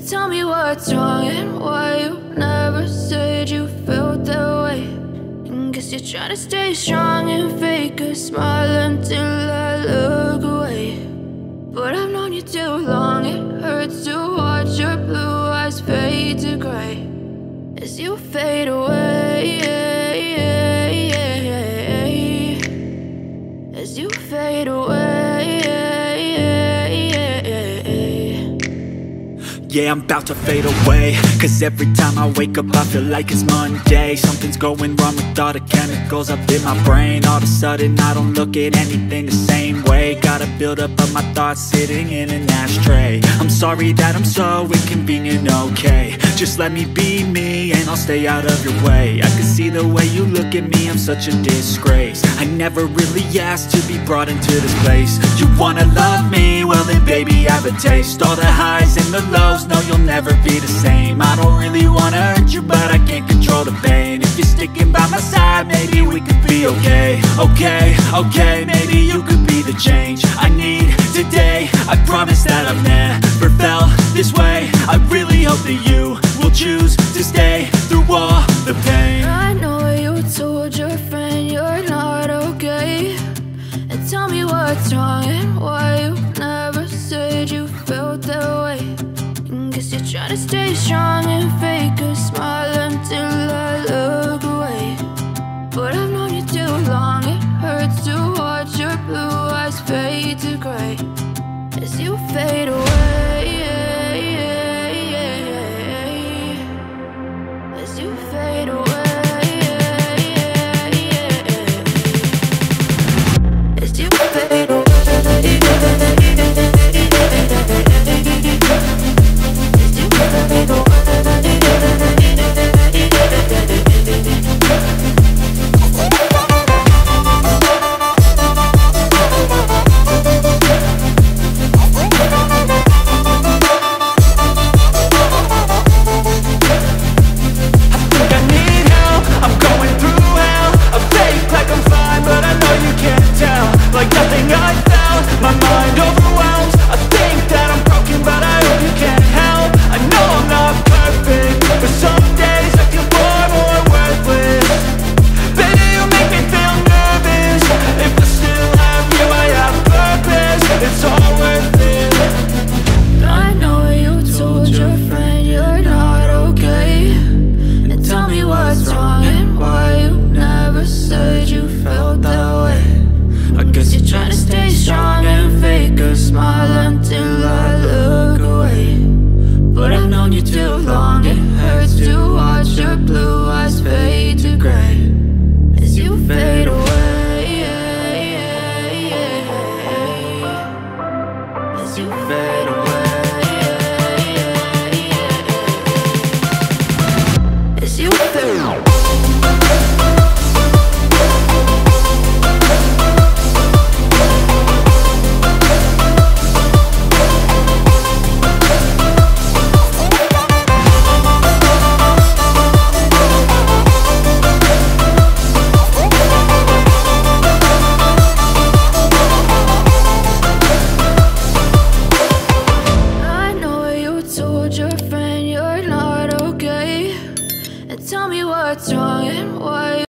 Tell me what's wrong and why you never said you felt that way. And guess you're trying to stay strong and fake a smile until I look away. But I've known you too long, it hurts to watch your blue eyes fade to gray as you fade away, as you fade away. Yeah, I'm about to fade away, cause every time I wake up I feel like it's Monday. Something's going wrong with all the chemicals up in my brain. All of a sudden I don't look at anything the same way. Got a buildup of my thoughts sitting in an ashtray. I'm sorry that I'm so inconvenient, okay. Just let me be me and I'll stay out of your way. I can see the way you look at me, I'm such a disgrace. I never really asked to be brought into this place. You wanna love me? Well then baby I have a taste. All the highs and the lows, no you'll never be the same. I don't really wanna hurt you but I can't control the pain. If you're sticking by my side maybe we could be okay. Okay, maybe you could be the change I need today. I promise that I've never felt this way. I really hope that you will choose to stay through all the pain. I know you told your friend you're not okay. And tell me what's wrong and why you never said you felt that way. And guess you're trying to stay strong and fake a smile until I look